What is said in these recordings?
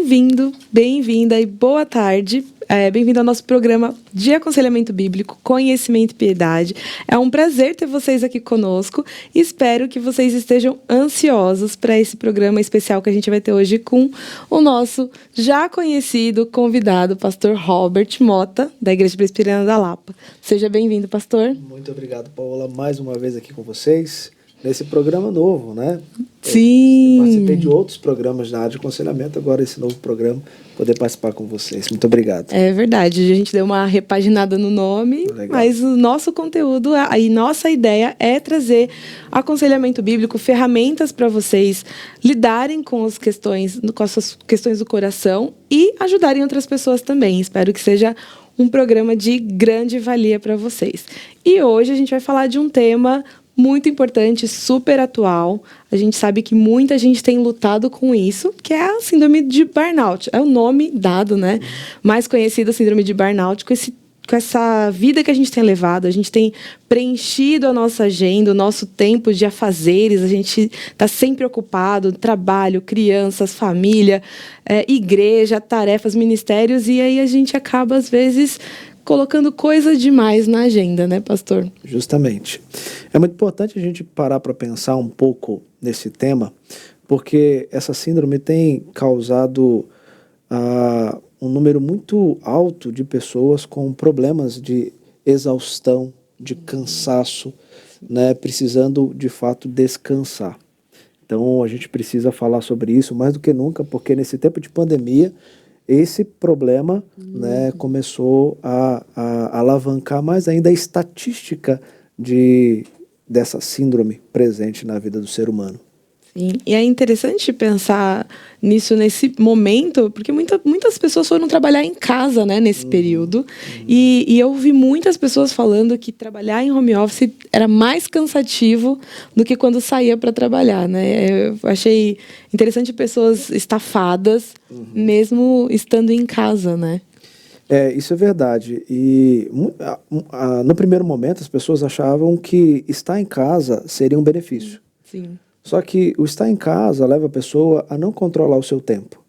Bem-vindo, bem-vinda e boa tarde. Bem-vindo ao nosso programa de aconselhamento bíblico, Conhecimento e Piedade. É um prazer ter vocês aqui conosco e espero que vocês estejam ansiosos para esse programa especial que a gente vai ter hoje com o nosso já conhecido convidado, pastor Robert Mota, da Igreja Presbiteriana da Lapa. Seja bem-vindo, pastor. Muito obrigado, Paola, mais uma vez aqui com vocês, nesse programa novo, né? Sim. Eu participei de outros programas na área de aconselhamento, agora esse novo programa, poder participar com vocês. Muito obrigado. É verdade, a gente deu uma repaginada no nome, Legal. Mas o nosso conteúdo, e nossa ideia é trazer aconselhamento bíblico, ferramentas para vocês lidarem com as questões do coração e ajudarem outras pessoas também. Espero que seja um programa de grande valia para vocês. E hoje a gente vai falar de um tema muito importante, super atual. A gente sabe que muita gente tem lutado com isso, que é a síndrome de burnout. É o nome dado, né? Mais conhecido, a síndrome de burnout, com essa vida que a gente tem levado. A gente tem preenchido a nossa agenda, o nosso tempo de afazeres. A gente está sempre ocupado, trabalho, crianças, família, igreja, tarefas, ministérios. E aí a gente acaba, às vezes, colocando coisa demais na agenda, né, pastor? Justamente. É muito importante a gente parar para pensar um pouco nesse tema, porque essa síndrome tem causado um número muito alto de pessoas com problemas de exaustão, de cansaço, né, precisando de fato descansar. Então a gente precisa falar sobre isso mais do que nunca, porque nesse tempo de pandemia esse problema né, começou a alavancar mais ainda a estatística dessa síndrome presente na vida do ser humano. Sim, e é interessante pensar nisso nesse momento, porque muitas pessoas foram trabalhar em casa, né, nesse período, e eu ouvi muitas pessoas falando que trabalhar em home office era mais cansativo do que quando saía para trabalhar, né? Eu achei interessante pessoas estafadas, mesmo estando em casa, né? Isso é verdade. E no primeiro momento as pessoas achavam que estar em casa seria um benefício. Sim. Só que o estar em casa leva a pessoa a não controlar o seu tempo.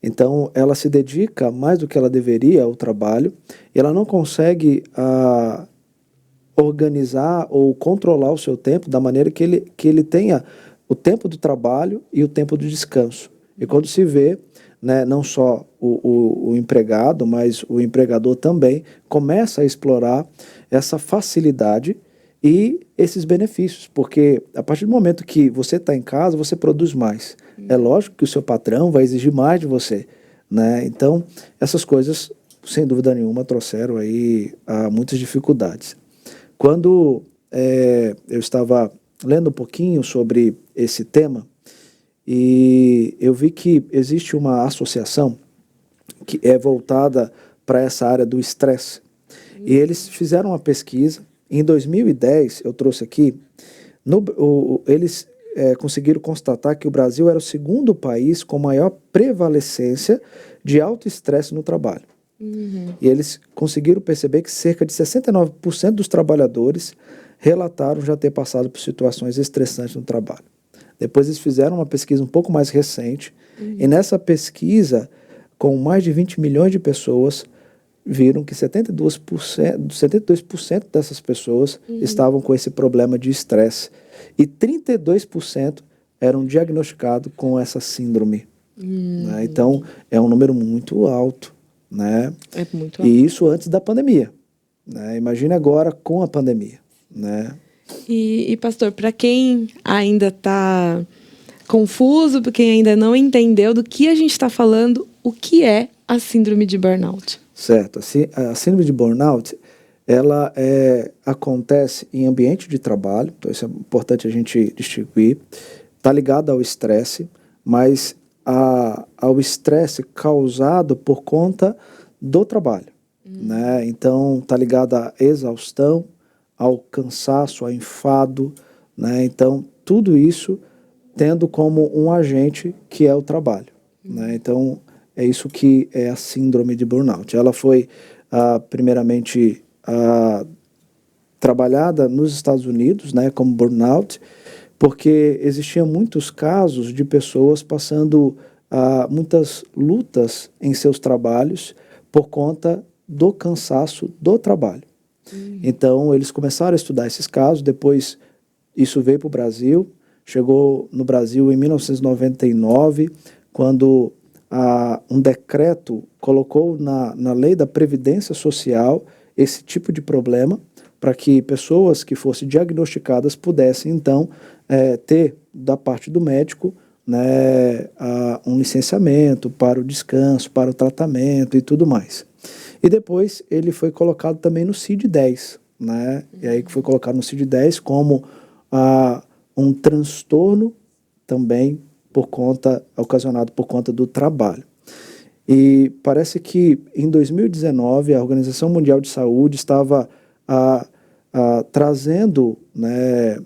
Então, ela se dedica mais do que ela deveria ao trabalho e ela não consegue organizar ou controlar o seu tempo da maneira que ele tenha o tempo do trabalho e o tempo do descanso. E quando se vê, né, não só o empregado, mas o empregador também começa a explorar essa facilidade e esses benefícios, porque a partir do momento que você está em casa, você produz mais. É lógico que o seu patrão vai exigir mais de você, né? Então, essas coisas, sem dúvida nenhuma, trouxeram aí muitas dificuldades. Quando eu estava lendo um pouquinho sobre esse tema, e eu vi que existe uma associação que é voltada para essa área do estresse. E eles fizeram uma pesquisa. Em 2010, eu trouxe aqui, eles conseguiram constatar que o Brasil era o segundo país com maior prevalecência de alto estresse no trabalho. E eles conseguiram perceber que cerca de 69% dos trabalhadores relataram já ter passado por situações estressantes no trabalho. Depois eles fizeram uma pesquisa um pouco mais recente, e nessa pesquisa, com mais de 20 milhões de pessoas, viram que 72% dessas pessoas estavam com esse problema de estresse. E 32% eram diagnosticados com essa síndrome. Né? Então, é um número muito alto. Né? É muito alto. E isso antes da pandemia. Né? Imagine agora com a pandemia. Né? E pastor, para quem ainda está confuso, para quem ainda não entendeu do que a gente está falando, o que é a síndrome de burnout? Certo. A síndrome de burnout, ela acontece em ambiente de trabalho, então isso é importante a gente distinguir, está ligada ao estresse, mas ao estresse causado por conta do trabalho. Né? Então, está ligada à exaustão, ao cansaço, ao enfado. Né? Então, tudo isso tendo como um agente que é o trabalho. Né? Então, é isso que é a síndrome de burnout. Ela foi, primeiramente, trabalhada nos Estados Unidos, né, como burnout, porque existiam muitos casos de pessoas passando muitas lutas em seus trabalhos por conta do cansaço do trabalho. Então, eles começaram a estudar esses casos, depois isso veio para o Brasil, chegou no Brasil em 1999, quando um decreto colocou na lei da Previdência Social esse tipo de problema, para que pessoas que fossem diagnosticadas pudessem, então, ter da parte do médico, né, um licenciamento para o descanso, para o tratamento e tudo mais. E depois ele foi colocado também no CID-10, né? E aí que foi colocado no CID-10 como um transtorno também ocasionado por conta do trabalho. E parece que em 2019 a Organização Mundial de Saúde estava trazendo, né,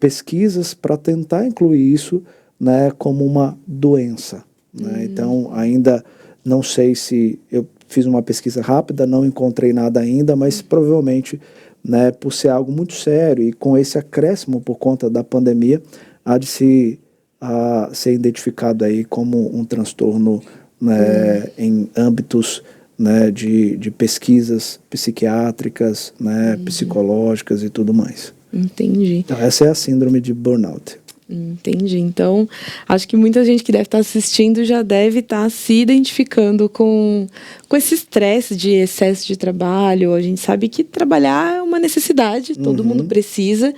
pesquisas para tentar incluir isso, né, como uma doença. Né? Então, ainda não sei se eu fiz uma pesquisa rápida, não encontrei nada ainda, mas provavelmente, né, por ser algo muito sério e com esse acréscimo por conta da pandemia, há de ser identificado aí como um transtorno, né, em âmbitos, né, de pesquisas psiquiátricas, né, psicológicas e tudo mais. Entendi. Então, essa é a síndrome de burnout. Entendi. Então, acho que muita gente que deve estar assistindo já deve estar se identificando com esse estresse de excesso de trabalho. A gente sabe que trabalhar é uma necessidade, todo mundo precisa.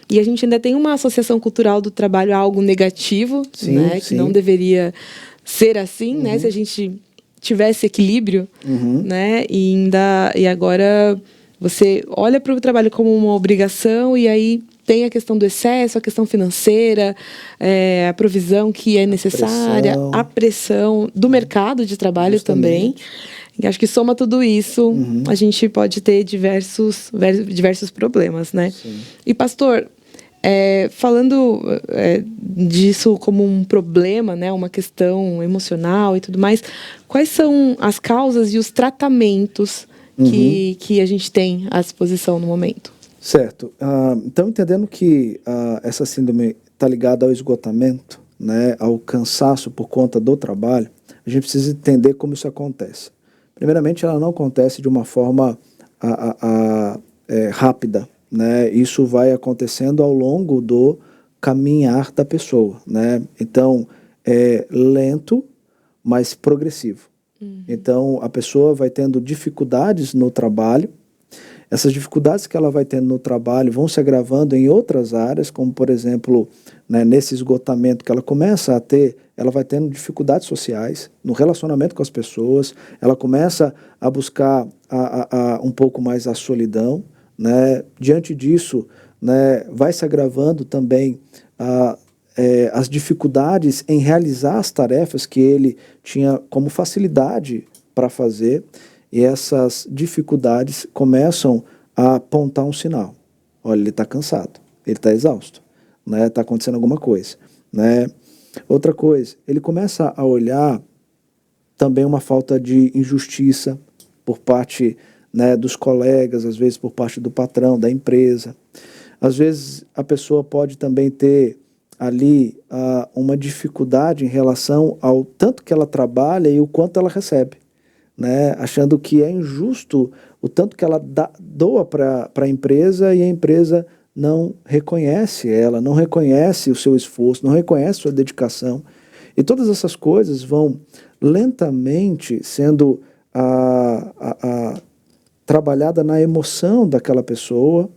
E a gente ainda tem uma associação cultural do trabalho a algo negativo, Sim, né? sim. Que não deveria ser assim, né? Se a gente tivesse equilíbrio, né? E agora você olha para o trabalho como uma obrigação e aí tem a questão do excesso, a questão financeira, a provisão que é necessária, a pressão do mercado de trabalho também. E acho que soma tudo isso, a gente pode ter diversos problemas, né? Sim. E, pastor, falando disso como um problema, né, uma questão emocional e tudo mais, quais são as causas e os tratamentos que a gente tem à disposição no momento? Certo. Então, entendendo que essa síndrome está ligada ao esgotamento, né, ao cansaço por conta do trabalho, a gente precisa entender como isso acontece. Primeiramente, ela não acontece de uma forma rápida, né? Isso vai acontecendo ao longo do caminhar da pessoa, né? Então, é lento, mas progressivo. Então, a pessoa vai tendo dificuldades no trabalho. Essas dificuldades que ela vai tendo no trabalho vão se agravando em outras áreas, como, por exemplo, né, nesse esgotamento que ela começa a ter, ela vai tendo dificuldades sociais, no relacionamento com as pessoas, ela começa a buscar um pouco mais a solidão, né? Diante disso, né, vai se agravando também as dificuldades em realizar as tarefas que ele tinha como facilidade para fazer. E essas dificuldades começam a apontar um sinal. Olha, ele está cansado, ele está exausto, né? Está acontecendo alguma coisa, né? Outra coisa, ele começa a olhar também uma falta de injustiça por parte, né, dos colegas, às vezes por parte do patrão, da empresa. Às vezes a pessoa pode também ter ali uma dificuldade em relação ao tanto que ela trabalha e o quanto ela recebe. Né, achando que é injusto o tanto que ela doa para a empresa e a empresa não reconhece ela, não reconhece o seu esforço, não reconhece a sua dedicação. E todas essas coisas vão lentamente sendo trabalhada na emoção daquela pessoa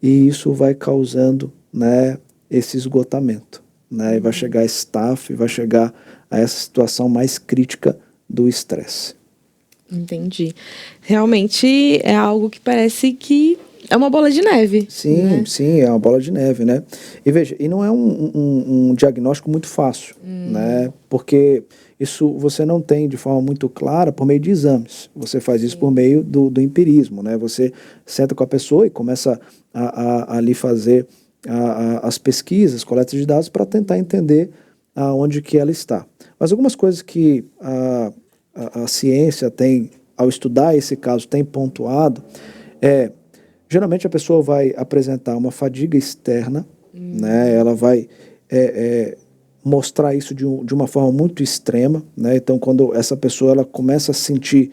e isso vai causando, né, esse esgotamento. Né, e vai chegar a estafa, vai chegar a essa situação mais crítica do estresse. Entendi. Realmente é algo que parece que é uma bola de neve. Sim, né? Sim, é uma bola de neve, né? E veja, e não é um diagnóstico muito fácil, né? Porque isso você não tem de forma muito clara por meio de exames. Você faz isso por meio do empirismo, né? Você senta com a pessoa e começa a ali fazer as pesquisas, coletas de dados para tentar entender onde que ela está. Mas algumas coisas que a ciência tem, ao estudar esse caso, tem pontuado, geralmente a pessoa vai apresentar uma fadiga externa, né? Ela vai mostrar isso de uma forma muito extrema, né? Então, quando essa pessoa ela começa a sentir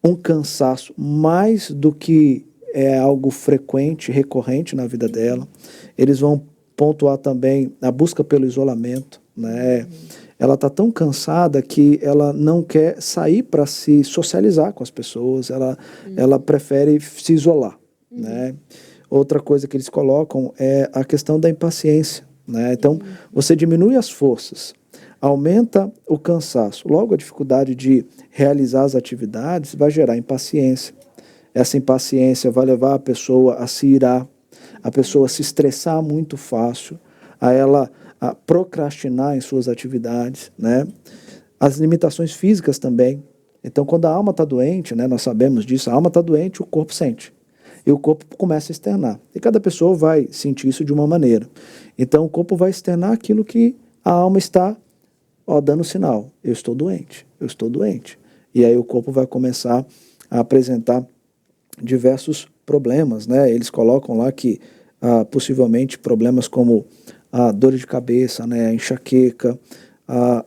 um cansaço mais do que é algo frequente, recorrente na vida dela, eles vão pontuar também a busca pelo isolamento, né? Ela está tão cansada que ela não quer sair para se socializar com as pessoas, ela prefere se isolar, né? Outra coisa que eles colocam é a questão da impaciência, né? Então, você diminui as forças, aumenta o cansaço, logo a dificuldade de realizar as atividades vai gerar impaciência. Essa impaciência vai levar a pessoa a se irar, a pessoa a se estressar muito fácil, a ela a procrastinar em suas atividades, né? As limitações físicas também. Então, quando a alma está doente, né, nós sabemos disso, a alma está doente, o corpo sente. E o corpo começa a externar. E cada pessoa vai sentir isso de uma maneira. Então, o corpo vai externar aquilo que a alma está dando sinal. Eu estou doente, eu estou doente. E aí o corpo vai começar a apresentar diversos problemas, né? Eles colocam lá que possivelmente problemas como dor de cabeça, né? Enxaqueca,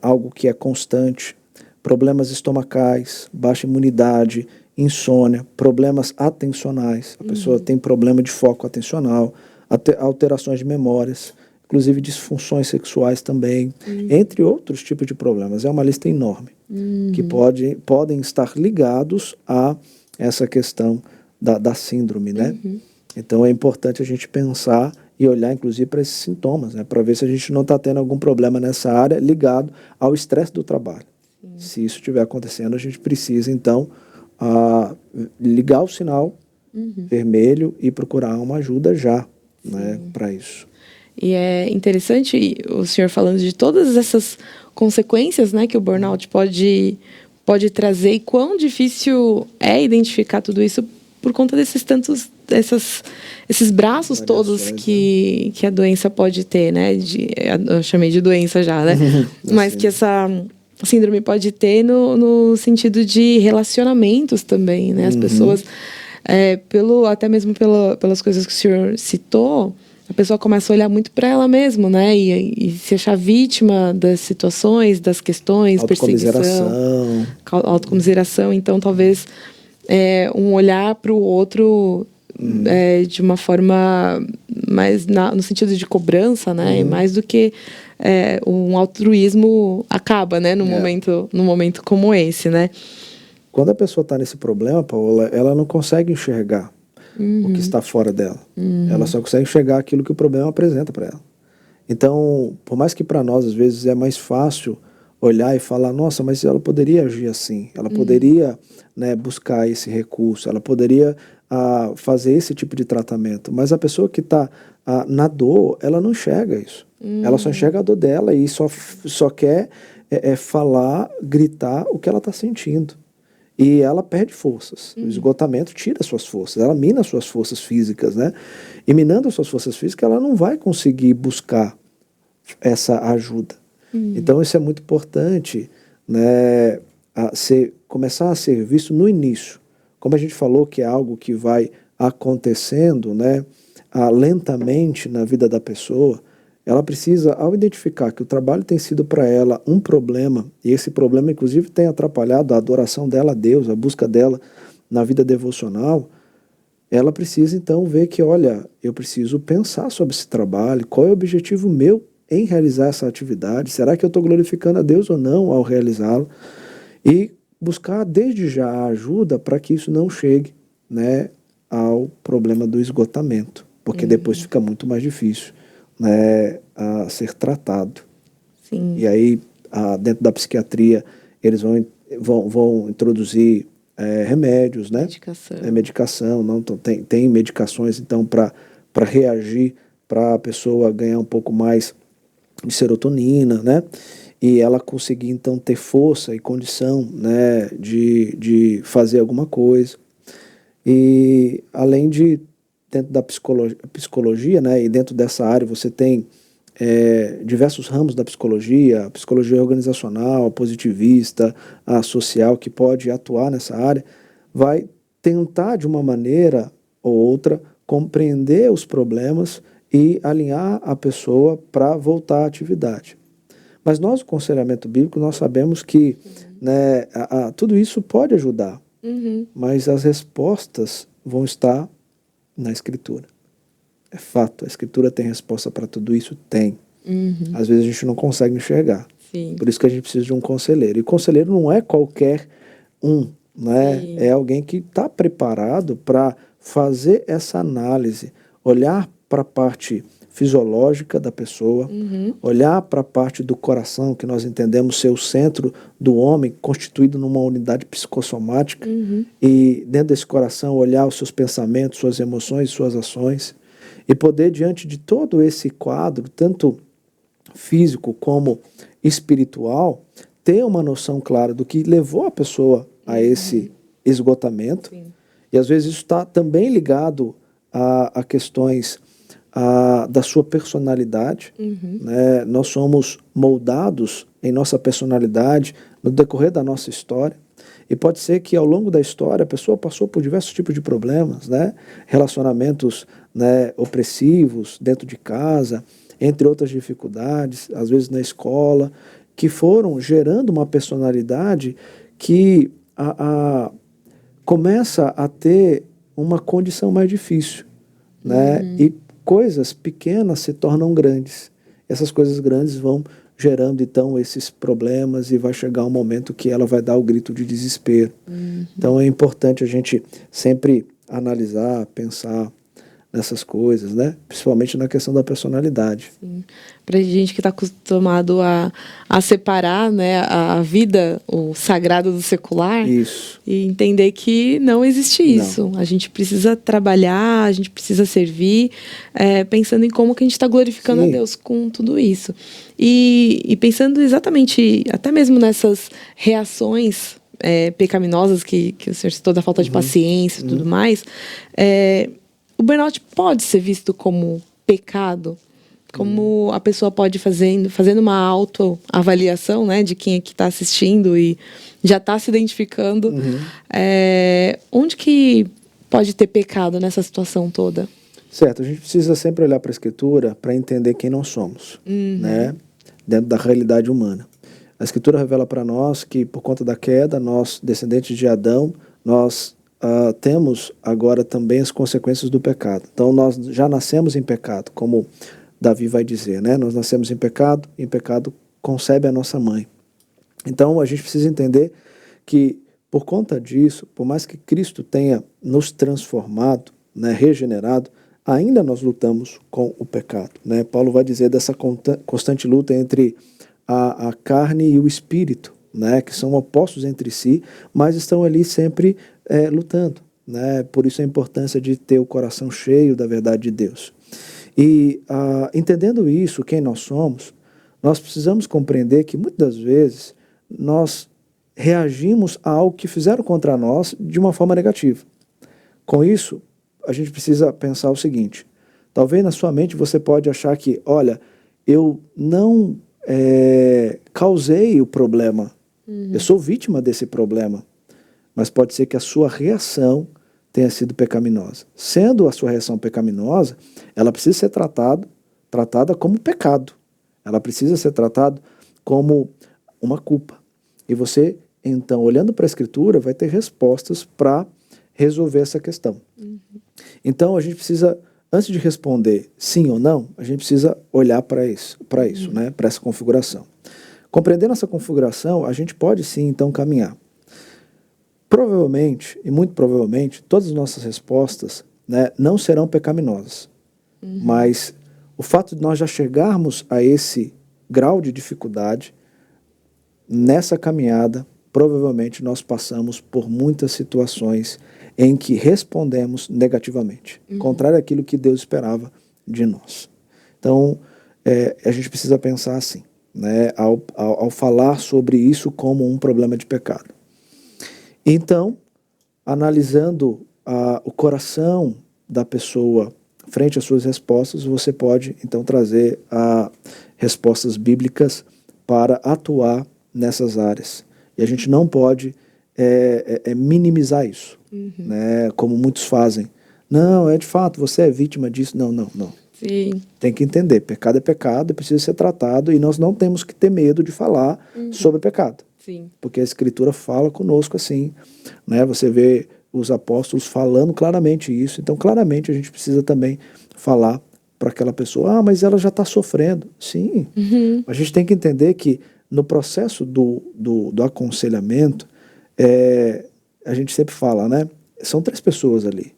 algo que é constante, problemas estomacais, baixa imunidade, insônia, problemas atencionais. A pessoa tem problema de foco atencional, alterações de memórias, inclusive disfunções sexuais também, entre outros tipos de problemas. É uma lista enorme que podem estar ligados a essa questão da síndrome, né? Então é importante a gente pensar e olhar, inclusive, para esses sintomas, né? Para ver se a gente não está tendo algum problema nessa área ligado ao estresse do trabalho. Se isso estiver acontecendo, a gente precisa, então, ligar o sinal vermelho e procurar uma ajuda já, né, para isso. E é interessante o senhor falando de todas essas consequências, né, que o burnout pode trazer e quão difícil é identificar tudo isso por conta desses esses braços todos que a doença pode ter, né? Eu chamei de doença já, né? Mas que essa síndrome pode ter no sentido de relacionamentos também, né? As pessoas, até mesmo pelas coisas que o senhor citou, a pessoa começa a olhar muito para ela mesma, né? E se achar vítima das situações, das questões, perseguição, autocomiseração. Então, talvez um olhar para o outro de uma forma mais no sentido de cobrança, né? Mais do que um altruísmo acaba, né? Num momento como esse, né? Quando a pessoa está nesse problema, Paola, ela não consegue enxergar o que está fora dela. Ela só consegue enxergar aquilo que o problema apresenta para ela. Então, por mais que para nós, às vezes, é mais fácil olhar e falar, nossa, mas ela poderia agir assim, ela poderia, né, buscar esse recurso, ela poderia fazer esse tipo de tratamento. Mas a pessoa que está na dor, ela não enxerga isso. Ela só enxerga a dor dela e só quer falar, gritar o que ela está sentindo. E ela perde forças. O esgotamento tira suas forças, ela mina suas forças físicas, né? E minando as suas forças físicas, ela não vai conseguir buscar essa ajuda. Então, isso é muito importante, né? Começar a ser visto no início. Como a gente falou que é algo que vai acontecendo, né? Lentamente na vida da pessoa, ela precisa, ao identificar que o trabalho tem sido para ela um problema, e esse problema, inclusive, tem atrapalhado a adoração dela a Deus, a busca dela na vida devocional, ela precisa, então, ver que, olha, eu preciso pensar sobre esse trabalho, qual é o objetivo meu em realizar essa atividade, será que eu estou glorificando a Deus ou não ao realizá-lo? E buscar, desde já, a ajuda para que isso não chegue, né, ao problema do esgotamento, porque depois fica muito mais difícil, né, a ser tratado. Sim. E aí, dentro da psiquiatria, eles vão introduzir remédios, né? Medicação. Não, então, tem medicações, então, para reagir, para a pessoa ganhar um pouco mais de serotonina, né? E ela conseguir, então, ter força e condição, né, de fazer alguma coisa. E, além de, dentro da psicologia, né, e dentro dessa área você tem diversos ramos da psicologia, a psicologia organizacional, a positivista, a social, que pode atuar nessa área, vai tentar, de uma maneira ou outra, compreender os problemas e alinhar a pessoa para voltar à atividade. Mas nós, o aconselhamento bíblico, nós sabemos que, né, tudo isso pode ajudar, mas as respostas vão estar na Escritura. É fato, a Escritura tem resposta para tudo isso? Tem. Às vezes a gente não consegue enxergar. Sim. Por isso que a gente precisa de um conselheiro. E conselheiro não é qualquer um, né? Sim. É alguém que está preparado para fazer essa análise, olhar para a parte fisiológica da pessoa, olhar para a parte do coração, que nós entendemos ser o centro do homem, constituído numa unidade psicossomática, e dentro desse coração olhar os seus pensamentos, suas emoções, suas ações, e poder, diante de todo esse quadro, tanto físico como espiritual, ter uma noção clara do que levou a pessoa a esse esgotamento. Sim. E às vezes isso está também ligado a questões da sua personalidade. Né? Nós somos moldados em nossa personalidade no decorrer da nossa história. E pode ser que ao longo da história a pessoa passou por diversos tipos de problemas, né? Relacionamentos, né, opressivos dentro de casa, entre outras dificuldades, às vezes na escola, que foram gerando uma personalidade que começa a ter uma condição mais difícil, né? E coisas pequenas se tornam grandes. Essas coisas grandes vão gerando, então, esses problemas e vai chegar um momento que ela vai dar o grito de desespero. Então, é importante a gente sempre analisar, pensar nessas coisas, né? Principalmente na questão da personalidade. Para gente que está acostumado a separar, né, a vida, o sagrado do secular, Isso. e entender que não existe isso. A gente precisa trabalhar, a gente precisa servir, pensando em como que a gente está glorificando a Deus com tudo isso. E pensando exatamente, até mesmo nessas reações pecaminosas que o senhor citou, da falta de paciência e tudo mais, o burnout pode ser visto como pecado, como a pessoa pode fazendo uma autoavaliação, né, de quem é que está assistindo e já está se identificando. Onde que pode ter pecado nessa situação toda? Certo, a gente precisa sempre olhar para a Escritura para entender quem nós somos, né, dentro da realidade humana. A Escritura revela para nós que por conta da queda, nós, descendentes de Adão, nós temos agora também as consequências do pecado. Então nós já nascemos em pecado, como Davi vai dizer, né? Nós nascemos em pecado concebe a nossa mãe. Então a gente precisa entender que por conta disso, por mais que Cristo tenha nos transformado, né, regenerado, ainda nós lutamos com o pecado, né? Paulo vai dizer dessa constante luta entre a carne e o espírito, né, que são opostos entre si, mas estão ali sempre lutando, né? Por isso a importância de ter o coração cheio da verdade de Deus. E entendendo isso, quem nós somos, nós precisamos compreender que muitas das vezes nós reagimos a algo que fizeram contra nós de uma forma negativa. Com isso, a gente precisa pensar o seguinte: talvez na sua mente você pode achar que, olha, eu não causei o problema, eu sou vítima desse problema, mas pode ser que a sua reação tenha sido pecaminosa. Sendo a sua reação pecaminosa, ela precisa ser tratada como pecado. Ela precisa ser tratada como uma culpa. E você, então, olhando para a Escritura, vai ter respostas para resolver essa questão. Então, a gente precisa, antes de responder sim ou não, a gente precisa olhar para isso, né? Para essa configuração. Compreendendo essa configuração, a gente pode sim, então, caminhar. Provavelmente, e muito provavelmente, todas as nossas respostas, né, não serão pecaminosas. Mas o fato de nós já chegarmos a esse grau de dificuldade, nessa caminhada, provavelmente nós passamos por muitas situações em que respondemos negativamente, contrário àquilo que Deus esperava de nós. Então, a gente precisa pensar assim, né, ao falar sobre isso como um problema de pecado. Então, analisando o coração da pessoa frente às suas respostas, você pode, então, trazer respostas bíblicas para atuar nessas áreas. E a gente não pode minimizar isso, né, como muitos fazem. Não, de fato, você é vítima disso. Não. Sim. Tem que entender, pecado é pecado, precisa ser tratado, e nós não temos que ter medo de falar sobre pecado. Sim. Porque a Escritura fala conosco assim, né? Você vê os apóstolos falando claramente isso, então claramente a gente precisa também falar para aquela pessoa, mas ela já está sofrendo. Sim, a gente tem que entender que no processo do aconselhamento, a gente sempre fala, né? São 3 pessoas ali.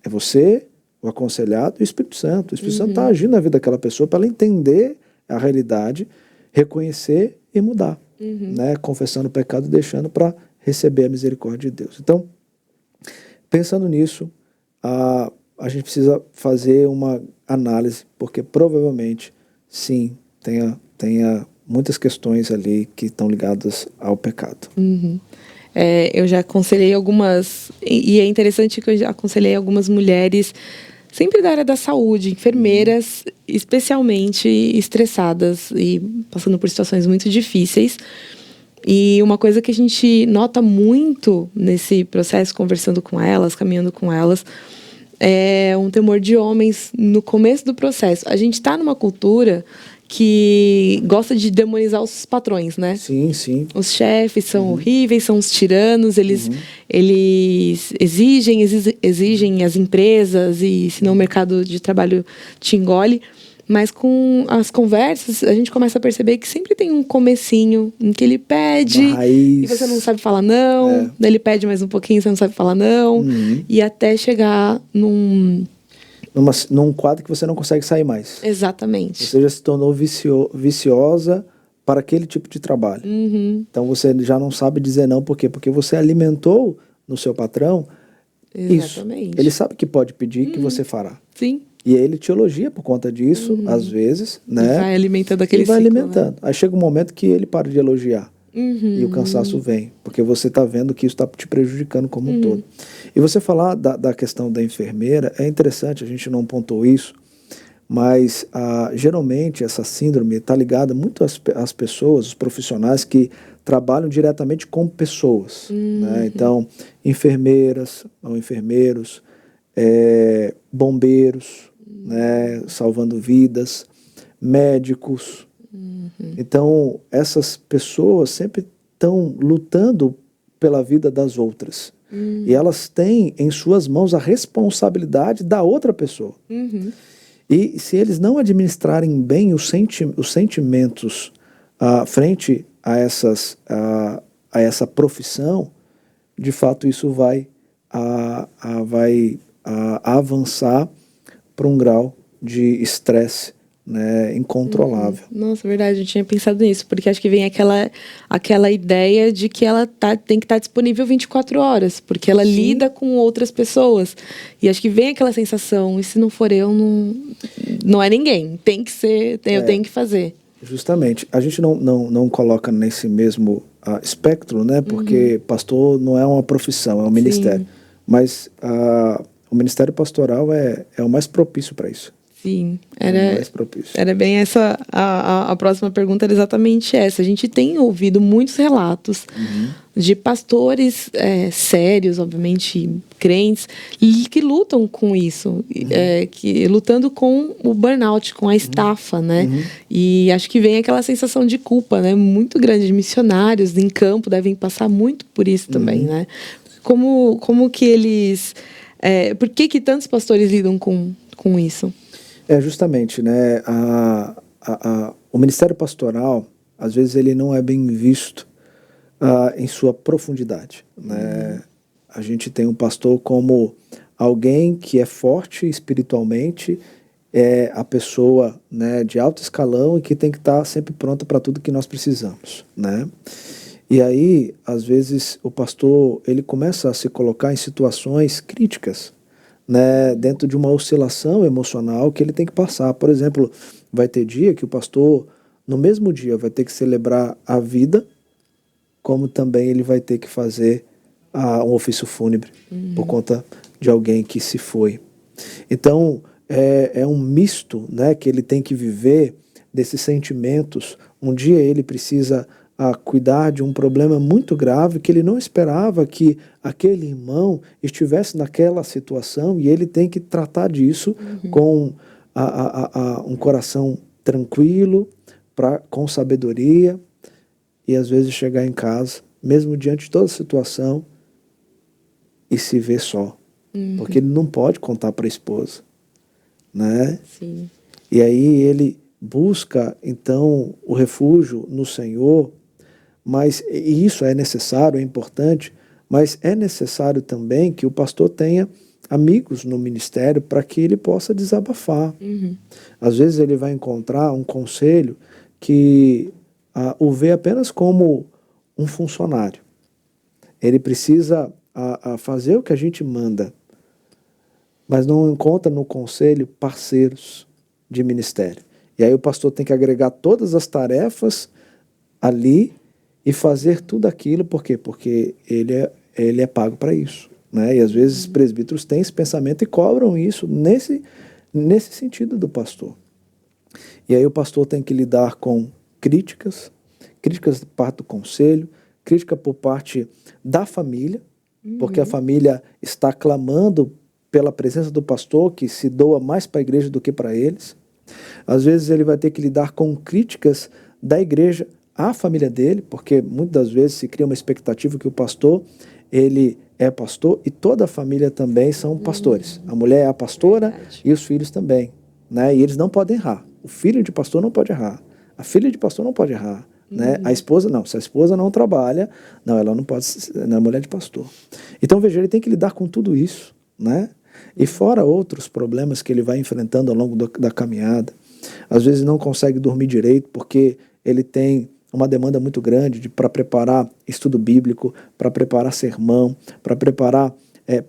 É você, o aconselhado e o Espírito Santo. O Espírito Santo está agindo na vida daquela pessoa para ela entender a realidade, reconhecer e mudar. Né? Confessando o pecado e deixando para receber a misericórdia de Deus. Então, pensando nisso, a gente precisa fazer uma análise, porque provavelmente, sim, tenha muitas questões ali que estão ligadas ao pecado. Eu já aconselhei algumas, e é interessante que eu já aconselhei algumas mulheres, sempre da área da saúde, enfermeiras, especialmente estressadas e passando por situações muito difíceis. E uma coisa que a gente nota muito nesse processo, conversando com elas, caminhando com elas, é um temor de homens no começo do processo. A gente está numa cultura que gosta de demonizar os patrões, né? Sim, sim. Os chefes são horríveis, são os tiranos, eles exigem as empresas, e senão o mercado de trabalho te engole. Mas com as conversas, a gente começa a perceber que sempre tem um comecinho em que ele pede e você não sabe falar não. Daí ele pede mais um pouquinho, você não sabe falar não. E até chegar num quadro que você não consegue sair mais. Exatamente. Você já se tornou viciosa para aquele tipo de trabalho. Então você já não sabe dizer não. Por quê? Porque você alimentou no seu patrão isso. Ele sabe que pode pedir, que você fará. Sim. E aí ele te elogia por conta disso, às vezes, né? E vai alimentando aquele ciclo. Né? Aí chega um momento que ele para de elogiar. E o cansaço vem, porque você está vendo que isso está te prejudicando como um todo. E você falar da questão da enfermeira, é interessante, a gente não pontuou isso, mas geralmente essa síndrome está ligada muito às pessoas, os profissionais que trabalham diretamente com pessoas. Né? Então, enfermeiras ou enfermeiros, bombeiros, né? Salvando vidas, médicos. Então, essas pessoas sempre estão lutando pela vida das outras. E elas têm em suas mãos a responsabilidade da outra pessoa. E se eles não administrarem bem os sentimentos frente a essa profissão, de fato isso vai avançar para um grau de estresse, né, incontrolável. Nossa, verdade, eu tinha pensado nisso, porque acho que vem aquela ideia de que ela tem que estar disponível 24 horas, porque ela lida com outras pessoas. E acho que vem aquela sensação, e se não for eu, não é ninguém. Tem que ser, eu tenho que fazer. Justamente. A gente não coloca nesse mesmo espectro, né, porque pastor não é uma profissão, é um ministério. Mas o ministério pastoral é o mais propício para isso. Sim, era bem essa, a próxima pergunta era exatamente essa. A gente tem ouvido muitos relatos de pastores sérios, obviamente crentes, que lutam com isso, lutando com o burnout, com a estafa, né? E acho que vem aquela sensação de culpa, né? Muito grande, de missionários em campo devem passar muito por isso também, né? Como que eles... por que tantos pastores lidam com isso? Justamente, né? O ministério pastoral, às vezes, ele não é bem visto em sua profundidade. Né? A gente tem um pastor como alguém que é forte espiritualmente, é a pessoa, né, de alto escalão e que tem que estar sempre pronta para tudo que nós precisamos. Né? E aí, às vezes, o pastor ele começa a se colocar em situações críticas, né, dentro de uma oscilação emocional que ele tem que passar. Por exemplo, vai ter dia que o pastor, no mesmo dia, vai ter que celebrar a vida, como também ele vai ter que fazer um ofício fúnebre por conta de alguém que se foi. Então, é um misto, né, que ele tem que viver desses sentimentos. Um dia ele precisa cuidar de um problema muito grave que ele não esperava que aquele irmão estivesse naquela situação, e ele tem que tratar disso com um coração tranquilo, com sabedoria, e às vezes chegar em casa, mesmo diante de toda a situação, e se ver só. Porque ele não pode contar para a esposa, né? Sim. E aí ele busca, então, o refúgio no Senhor, mas e isso é necessário, é importante, mas é necessário também que o pastor tenha amigos no ministério para que ele possa desabafar. Às vezes ele vai encontrar um conselho que o vê apenas como um funcionário. Ele precisa fazer o que a gente manda, mas não encontra no conselho parceiros de ministério. E aí o pastor tem que agregar todas as tarefas ali e fazer tudo aquilo, por quê? Porque ele é pago para isso, né? E às vezes presbíteros têm esse pensamento e cobram isso nesse sentido do pastor. E aí o pastor tem que lidar com críticas por parte do conselho, crítica por parte da família, porque a família está clamando pela presença do pastor, que se doa mais para a igreja do que para eles. Às vezes ele vai ter que lidar com críticas da igreja à família dele, porque muitas das vezes se cria uma expectativa que o pastor, ele é pastor e toda a família também são pastores. A mulher é a pastora e os filhos também, né? E eles não podem errar. O filho de pastor não pode errar. A filha de pastor não pode errar, né? A esposa não. Se a esposa não trabalha, não, ela não pode ser, não é mulher de pastor. Então, veja, ele tem que lidar com tudo isso, né? E fora outros problemas que ele vai enfrentando ao longo da caminhada. Às vezes não consegue dormir direito porque ele tem uma demanda muito grande para preparar estudo bíblico, para preparar sermão, para preparar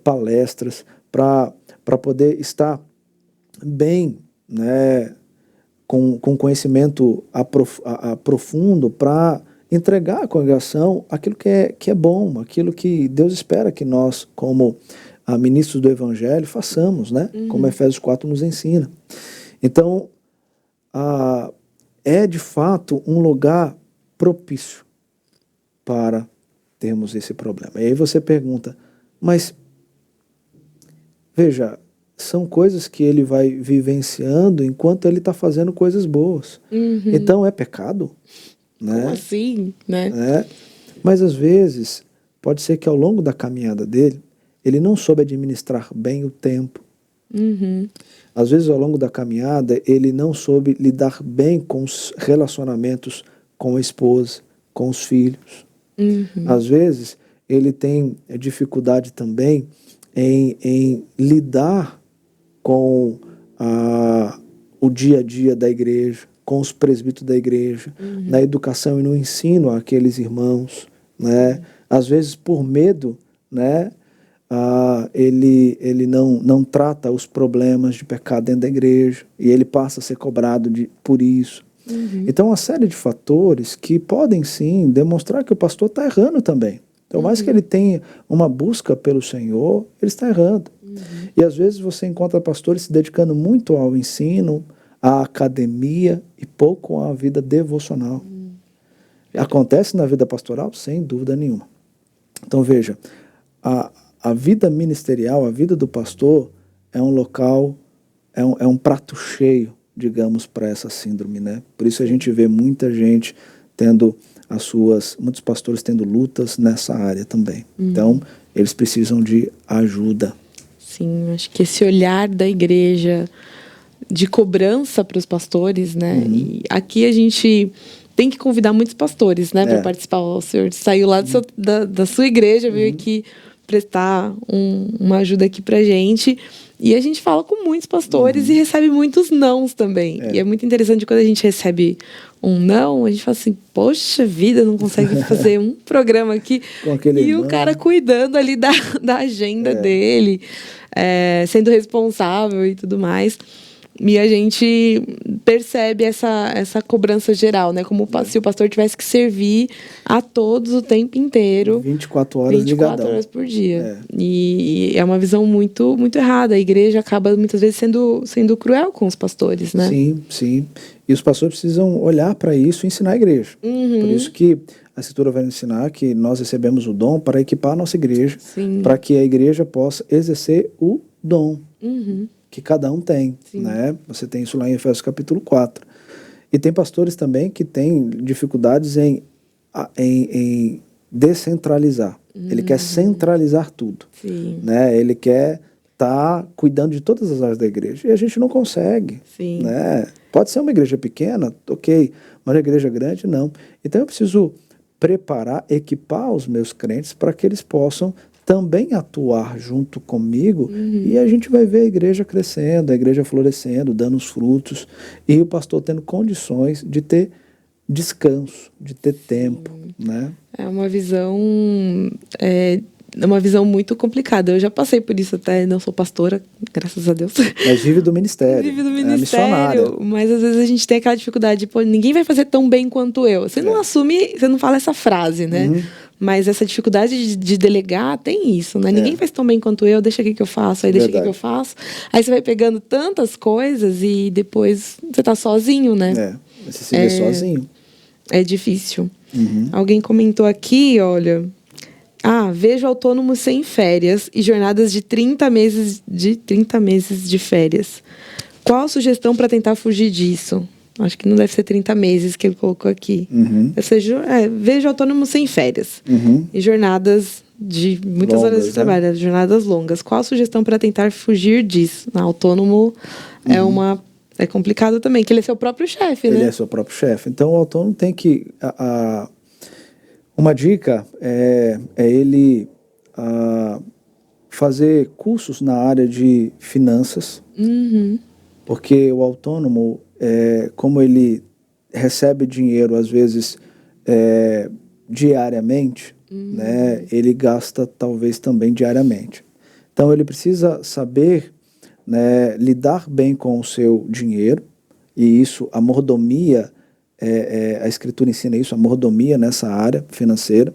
palestras, para poder estar bem, né, com conhecimento profundo para entregar à congregação aquilo que é bom, aquilo que Deus espera que nós, como ministros do Evangelho, façamos, né? Como Efésios 4 nos ensina. Então, é de fato um lugar propício para termos esse problema. E aí você pergunta, mas veja, são coisas que ele vai vivenciando enquanto ele está fazendo coisas boas. Então é pecado? Né? Como assim? Né? Mas às vezes pode ser que ao longo da caminhada dele, ele não soube administrar bem o tempo. Às vezes ao longo da caminhada, ele não soube lidar bem com os relacionamentos com a esposa, com os filhos. Às vezes ele tem dificuldade também em lidar com o dia a dia da igreja, com os presbíteros da igreja, na educação e no ensino àqueles irmãos, né? Às vezes por medo, né? Ele não trata os problemas de pecado dentro da igreja e ele passa a ser cobrado por isso. Então, uma série de fatores que podem sim demonstrar que o pastor está errando também. Então, mais que ele tenha uma busca pelo Senhor, ele está errando. E às vezes você encontra pastores se dedicando muito ao ensino, à academia e pouco à vida devocional. Acontece na vida pastoral? Sem dúvida nenhuma. Então, veja, a vida ministerial, a vida do pastor é um local, é um prato cheio, digamos, para essa síndrome, né? Por isso a gente vê muita gente tendo muitos pastores tendo lutas nessa área também. Então, eles precisam de ajuda. Sim, acho que esse olhar da igreja de cobrança para os pastores, né? E aqui a gente tem que convidar muitos pastores, né, para participar. O senhor saiu lá da sua igreja, veio aqui prestar uma ajuda aqui pra gente. E a gente fala com muitos pastores e recebe muitos nãos também. E é muito interessante quando a gente recebe um não, a gente fala assim, poxa vida, não consegue fazer um programa aqui. E o cara cuidando ali da agenda dele, sendo responsável e tudo mais. E a gente percebe essa cobrança geral, né? Como se o pastor tivesse que servir a todos o tempo inteiro. 24 horas 24 horas por dia. E é uma visão muito, muito errada. A igreja acaba muitas vezes sendo cruel com os pastores, né? Sim, sim. E os pastores precisam olhar para isso e ensinar a igreja. Por isso que a Escritura vai ensinar que nós recebemos o dom para equipar a nossa igreja, para que a igreja possa exercer o dom que cada um tem, né? Você tem isso lá em Efésios capítulo 4. E tem pastores também que têm dificuldades em descentralizar. Ele quer centralizar tudo, né? Ele quer estar cuidando de todas as áreas da igreja. E a gente não consegue, né? Pode ser uma igreja pequena, ok, mas uma igreja grande, não. Então eu preciso preparar, equipar os meus crentes para que eles possam também atuar junto comigo, e a gente vai ver a igreja crescendo, a igreja florescendo, dando os frutos, e o pastor tendo condições de ter descanso, de ter tempo, né? É uma visão muito complicada. Eu já passei por isso até, não sou pastora, graças a Deus. Mas vive do ministério. Vive do missionária. ministério, mas às vezes a gente tem aquela dificuldade de, pô, ninguém vai fazer tão bem quanto eu. Você não assume, você não fala essa frase, né? Mas essa dificuldade de delegar tem isso, né? Ninguém faz tão bem quanto eu, deixa aqui que eu faço, aí deixa aqui que eu faço. Aí você vai pegando tantas coisas e depois você tá sozinho, né? Você se vê sozinho. É difícil. Alguém comentou aqui, olha... vejo autônomos sem férias e jornadas de 30 meses de férias. Qual a sugestão para tentar fugir disso? Acho que não deve ser 30 meses que ele colocou aqui. Deve ser, vejo autônomos sem férias e jornadas de muitas horas de trabalho, jornadas longas. Qual a sugestão para tentar fugir disso? Autônomo é complicado também, que ele é seu próprio chefe, né? Ele é seu próprio chefe. Então o autônomo tem que... Uma dica é ele fazer cursos na área de finanças, porque o autônomo, como ele recebe dinheiro, às vezes, diariamente, né, ele gasta talvez também diariamente. Então ele precisa saber, né, lidar bem com o seu dinheiro, e isso, a mordomia... a escritura ensina isso, a mordomia nessa área financeira.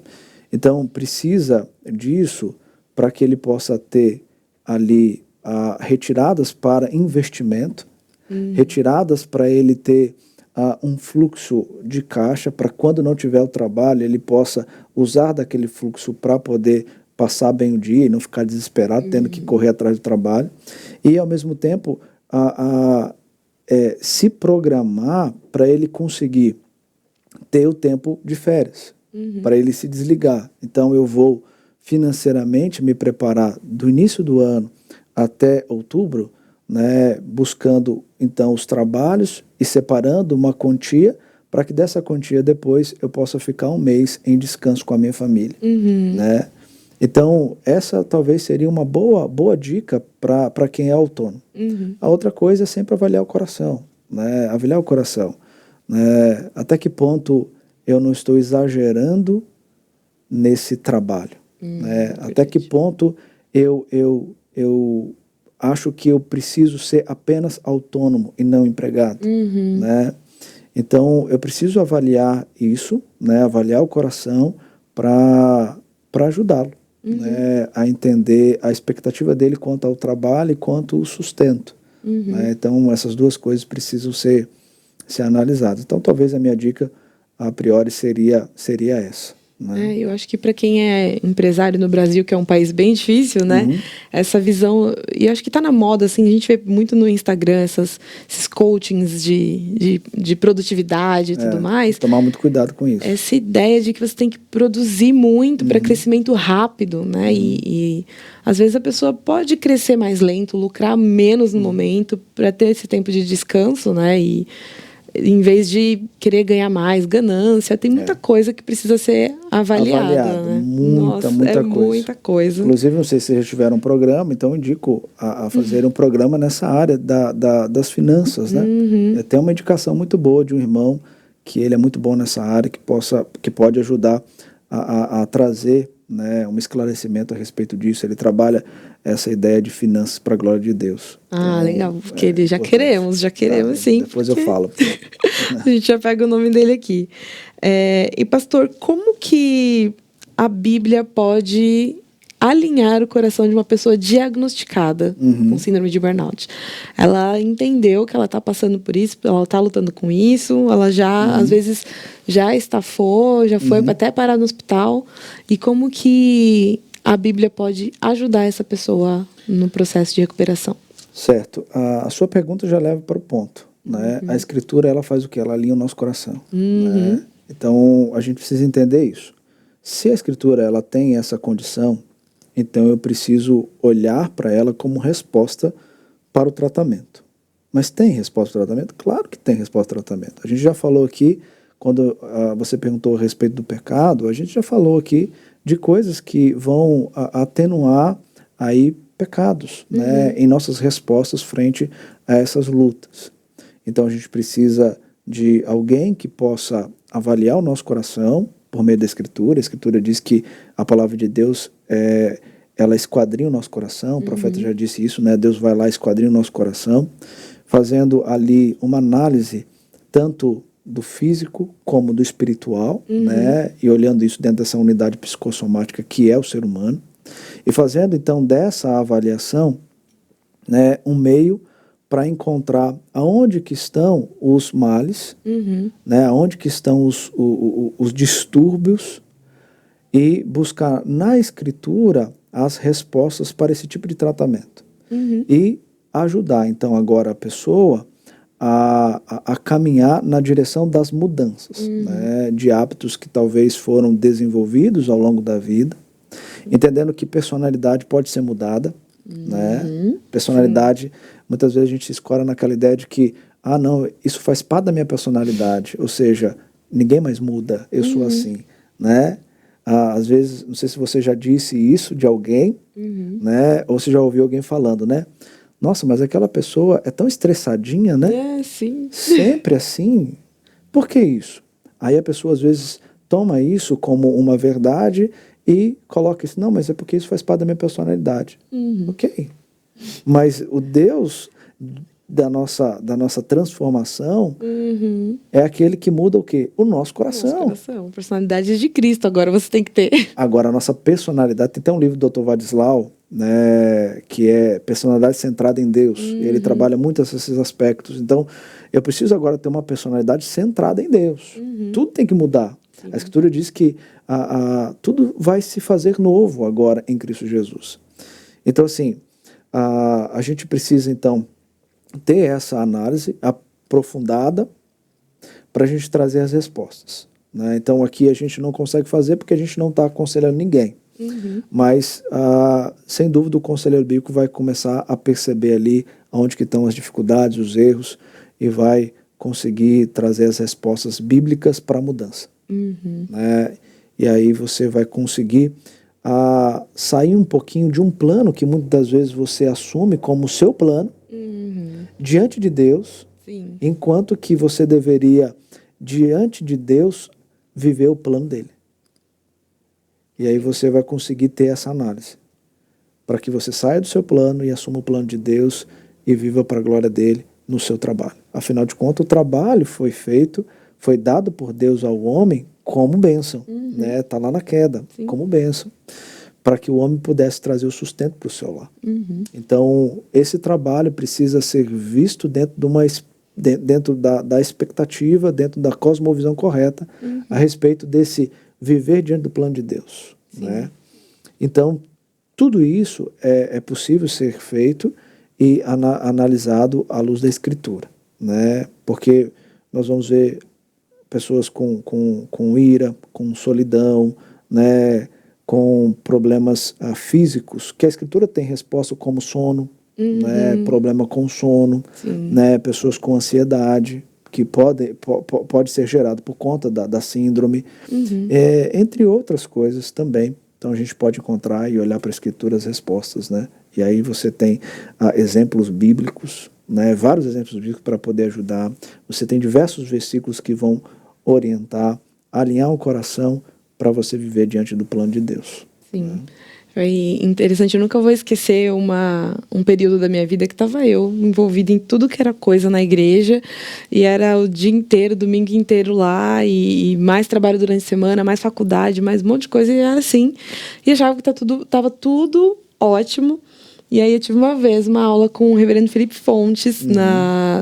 Então precisa disso para que ele possa ter ali retiradas para investimento, retiradas para ele ter um fluxo de caixa, para quando não tiver o trabalho ele possa usar daquele fluxo para poder passar bem o dia e não ficar desesperado tendo que correr atrás do trabalho, e ao mesmo tempo se programar para ele conseguir ter o tempo de férias, para ele se desligar. Então eu vou financeiramente me preparar do início do ano até outubro, né, buscando então os trabalhos e separando uma quantia para que dessa quantia depois eu possa ficar um mês em descanso com a minha família, né? Então, essa talvez seria uma boa dica para quem é autônomo. A outra coisa é sempre avaliar o coração, né? Avaliar o coração, né? Até que ponto eu não estou exagerando nesse trabalho, né? Até que ponto eu acho que eu preciso ser apenas autônomo e não empregado, né? Então, eu preciso avaliar isso, né? Avaliar o coração para ajudá-lo. Né, a entender a expectativa dele quanto ao trabalho e quanto ao sustento. Né? Então, essas duas coisas precisam ser analisadas. Então, talvez a minha dica, a priori, seria essa. Né? Eu acho que para quem é empresário no Brasil, que é um país bem difícil, né? Essa visão, e acho que está na moda, assim, a gente vê muito no Instagram esses coachings de produtividade e tudo mais. Tomar muito cuidado com isso. Essa ideia de que você tem que produzir muito para crescimento rápido, né? E às vezes a pessoa pode crescer mais lento, lucrar menos no momento para ter esse tempo de descanso, né? E em vez de querer ganhar mais, ganância, tem muita coisa que precisa ser avaliada. Né? Muita coisa. Muita coisa. Inclusive, não sei se vocês já tiveram um programa, então eu indico a fazer um programa nessa área das finanças. Né? Tem uma indicação muito boa de um irmão, que ele é muito bom nessa área, que pode ajudar a trazer, né, um esclarecimento a respeito disso. Ele trabalha essa ideia de finanças para a glória de Deus. Então, legal, porque já queremos, sim. Depois eu falo. A gente já pega o nome dele aqui. E pastor, como que a Bíblia pode alinhar o coração de uma pessoa diagnosticada com síndrome de burnout? Ela entendeu que ela está passando por isso, ela está lutando com isso, ela já, às vezes, já estafou, já foi até parar no hospital. E como que a Bíblia pode ajudar essa pessoa no processo de recuperação? Certo. A sua pergunta já leva para o ponto, né? A Escritura, ela faz o quê? Ela alinha o nosso coração. Né? Então, a gente precisa entender isso. Se a Escritura ela tem essa condição, então eu preciso olhar para ela como resposta para o tratamento. Mas tem resposta ao tratamento? Claro que tem resposta ao tratamento. A gente já falou aqui, quando você perguntou a respeito do pecado, a gente já falou aqui de coisas que vão atenuar aí pecados, né, em nossas respostas frente a essas lutas. Então a gente precisa de alguém que possa avaliar o nosso coração por meio da Escritura. A Escritura diz que a palavra de Deus ela esquadrinha o nosso coração. O profeta já disse isso, né? Deus vai lá e esquadrinha o nosso coração, fazendo ali uma análise tanto do físico como do espiritual, né? E olhando isso dentro dessa unidade psicossomática que é o ser humano, e fazendo então dessa avaliação, né, um meio para encontrar aonde que estão os males, né, aonde que estão os distúrbios, e buscar na Escritura as respostas para esse tipo de tratamento. E ajudar então agora a pessoa a caminhar na direção das mudanças, né, de hábitos que talvez foram desenvolvidos ao longo da vida, entendendo que personalidade pode ser mudada, né? Personalidade, muitas vezes a gente se escora naquela ideia de que, não, isso faz parte da minha personalidade, ou seja, ninguém mais muda, eu sou assim, né? Às vezes, não sei se você já disse isso de alguém, né? Ou se já ouviu alguém falando, né? Nossa, mas aquela pessoa é tão estressadinha, né? É, sim. Sempre assim. Por que isso? Aí a pessoa às vezes toma isso como uma verdade e coloca isso, não, mas é porque isso faz parte da minha personalidade. Ok. Mas o Deus da nossa transformação é aquele que muda o quê? O nosso coração. Nosso coração. Personalidade de Cristo, agora você tem que ter. Agora, a nossa personalidade, tem até um livro do Dr. Vadislau, né, que é Personalidade Centrada em Deus. Ele trabalha muito esses aspectos. Então, eu preciso agora ter uma personalidade centrada em Deus. Tudo tem que mudar. Sim. A Escritura diz que tudo vai se fazer novo agora em Cristo Jesus. Então, assim, a gente precisa, então, ter essa análise aprofundada para a gente trazer as respostas, né? Então, aqui a gente não consegue fazer porque a gente não está aconselhando ninguém. Mas, sem dúvida, o conselheiro bíblico vai começar a perceber ali onde que estão as dificuldades, os erros, e vai conseguir trazer as respostas bíblicas para a mudança. Né? E aí você vai conseguir sair um pouquinho de um plano que muitas das vezes você assume como seu plano diante de Deus, Sim. enquanto que você deveria, diante de Deus, viver o plano dele. E aí você vai conseguir ter essa análise, para que você saia do seu plano e assuma o plano de Deus e viva para a glória dele no seu trabalho. Afinal de contas, o trabalho foi dado por Deus ao homem como bênção, né? Está lá na queda, Sim. como bênção, para que o homem pudesse trazer o sustento para o seu lar. Então, esse trabalho precisa ser visto dentro da expectativa, dentro da cosmovisão correta, a respeito desse viver diante do plano de Deus. Né? Então, tudo isso é possível ser feito e analisado à luz da Escritura. Né? Porque nós vamos ver pessoas com ira, com solidão, né? Com problemas físicos, que a Escritura tem resposta como sono, né? Problema com sono, né? Pessoas com ansiedade, que pode ser gerado por conta da síndrome, entre outras coisas também. Então a gente pode encontrar e olhar para a Escritura as respostas, né? E aí você tem exemplos bíblicos, né? Vários exemplos bíblicos para poder ajudar. Você tem diversos versículos que vão orientar, alinhar o coração para você viver diante do plano de Deus. Sim. Né? Foi interessante, eu nunca vou esquecer um período da minha vida que estava eu envolvida em tudo que era coisa na igreja, e era o dia inteiro, domingo inteiro lá, e mais trabalho durante a semana, mais faculdade, mais um monte de coisa, e era assim, e achava que estava tudo ótimo. E aí eu tive uma vez uma aula com o reverendo Felipe Fontes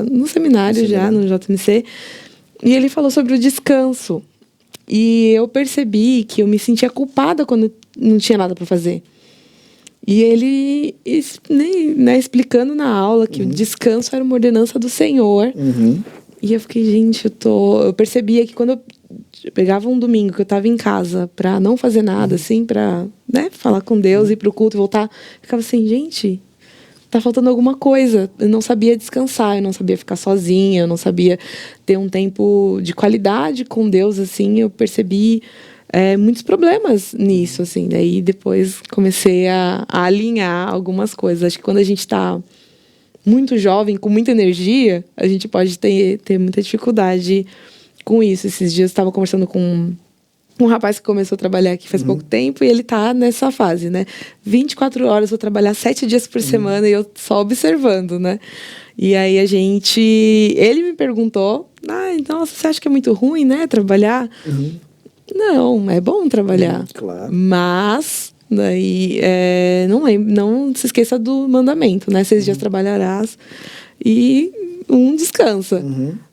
no seminário já, no JMC, e ele falou sobre o descanso. E eu percebi que eu me sentia culpada quando não tinha nada para fazer. E ele, né, explicando na aula que o descanso era uma ordenança do Senhor. E eu fiquei, gente, eu percebia que quando eu pegava um domingo que eu estava em casa para não fazer nada, assim, para, né, falar com Deus, ir pro culto e voltar, eu ficava assim, gente, tá faltando alguma coisa. Eu não sabia descansar, eu não sabia ficar sozinha, eu não sabia ter um tempo de qualidade com Deus, assim. Eu percebi muitos problemas nisso, assim. Daí depois comecei a alinhar algumas coisas. Acho que quando a gente está muito jovem, com muita energia, a gente pode ter muita dificuldade com isso. Esses dias eu estava conversando com um rapaz que começou a trabalhar aqui faz pouco tempo, e ele tá nessa fase, né? 24 horas, vou trabalhar 7 dias por semana, e eu só observando, né? E aí ele me perguntou, então você acha que é muito ruim, né, trabalhar? Não, é bom trabalhar. Claro. Mas daí não se esqueça do mandamento, né? 6 dias trabalharás e um descansa.